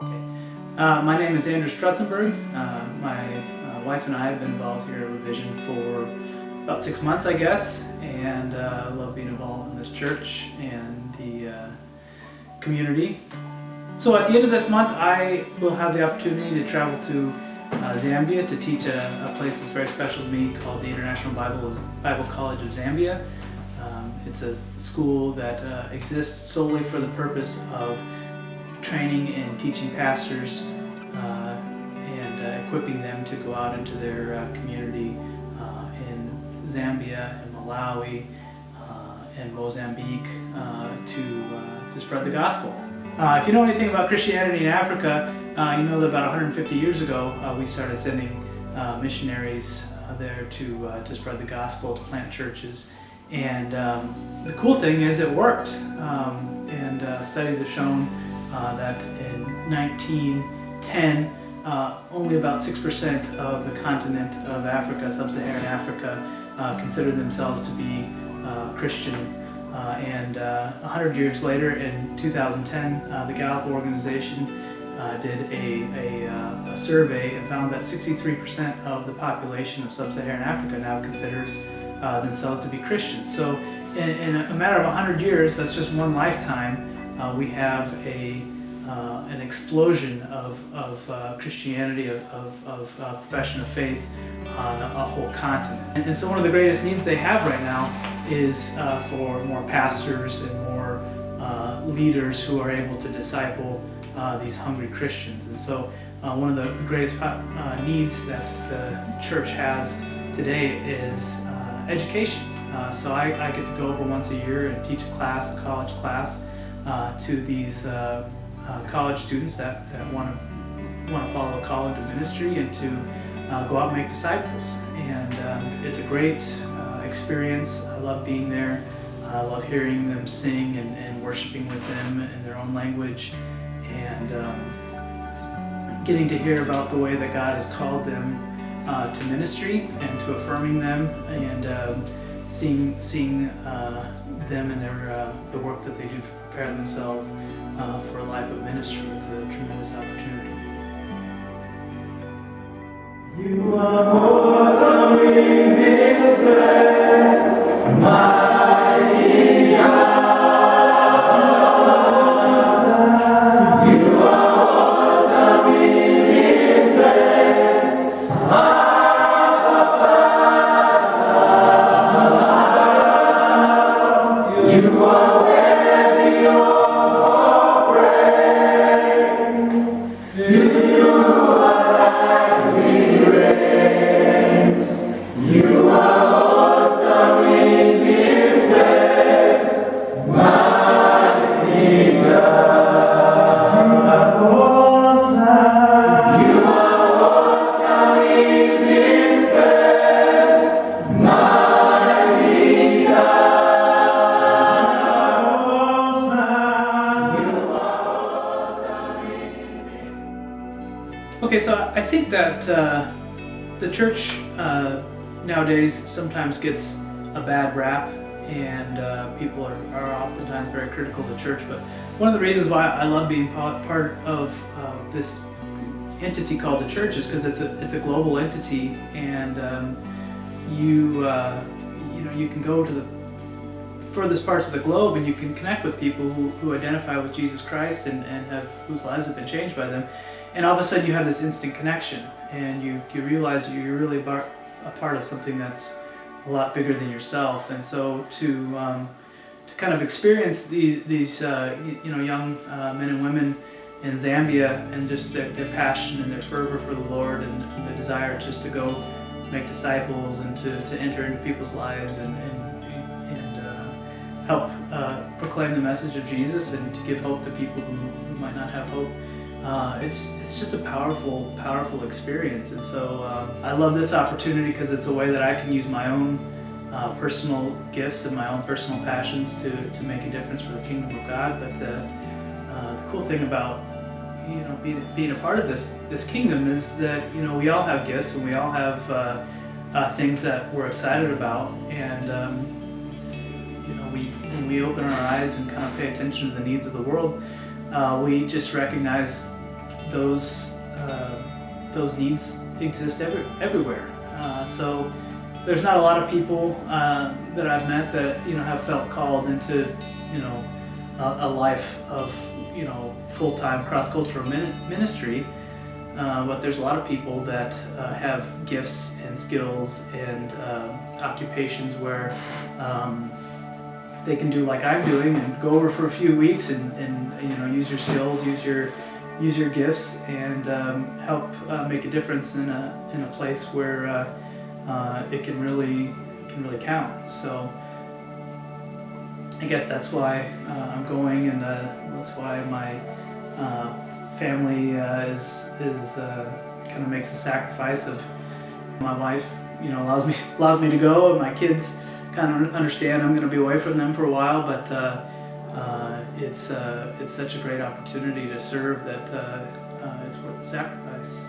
My name is Andrew Strutzenberg. My wife and I have been involved here at Revision for about 6 months, I guess, and love being involved in this church and the community. So at the end of this month, I will have the opportunity to travel to Zambia to teach a place that's very special to me called the International Bible College of Zambia. It's a school that exists solely for the purpose of training and teaching pastors and equipping them to go out into their community in Zambia and Malawi and Mozambique to spread the gospel. If you know anything about Christianity in Africa, you know that about 150 years ago we started sending missionaries there to spread the gospel, to plant churches. And the cool thing is it worked. Studies have shown that in 1910, only about 6% of the continent of Africa, sub-Saharan Africa, considered themselves to be Christian. 100 years later, in 2010, the Gallup organization did a survey and found that 63% of the population of sub-Saharan Africa now considers themselves to be Christians. So in a matter of 100 years, that's just one lifetime, we have an explosion of Christianity, of profession of faith on a whole continent. And so one of the greatest needs they have right now is for more pastors and more leaders who are able to disciple these hungry Christians. And so one of the greatest needs that the church has today is education. So I get to go over once a year and teach a college class, to these college students that want to follow a call into ministry and to go out and make disciples. And it's a great experience. I love being there. I love hearing them sing and worshiping with them in their own language, and getting to hear about the way that God has called them to ministry and to affirming them, and seeing them and the work that they do to prepare themselves for a life of ministry. It's a tremendous opportunity. You are awesome in this place, mighty God. You are awesome in this place, Abba Father. You are worthy of all praise. To you are we raise. You are awesome in this place, mighty God. You are awesome. You are awesome in this place, mighty God. Okay, so I think that the church nowadays sometimes gets a bad rap, and people are oftentimes very critical of the church. But one of the reasons why I love being part of this entity called the church is because it's a global entity, and you can go to the furthest parts of the globe and you can connect with people who identify with Jesus Christ and whose lives have been changed by them. And all of a sudden you have this instant connection, and you realize you're really a part of something that's a lot bigger than yourself. And so to kind of experience these young men and women in Zambia, and just their passion and their fervor for the Lord, and the desire just to go make disciples and to enter into people's lives and help proclaim the message of Jesus and to give hope to people who might not have hope. It's just a powerful experience. And so I love this opportunity because it's a way that I can use my own personal gifts and my own personal passions to make a difference for the kingdom of God. But the cool thing about being a part of this kingdom is that we all have gifts and we all have things that we're excited about, and when we open our eyes and kind of pay attention to the needs of the world, we just recognize those needs exist everywhere. So there's not a lot of people that I've met that have felt called into a life of full-time cross-cultural ministry. But there's a lot of people that have gifts and skills and occupations where they can do like I'm doing and go over for a few weeks and use your skills, use your gifts, and help make a difference in a place where it can really count. So I guess that's why I'm going, and that's why my family is kind of makes a sacrifice of my wife, allows me to go, and my kids kind of understand I'm going to be away from them for a while, but it's such a great opportunity to serve that it's worth the sacrifice.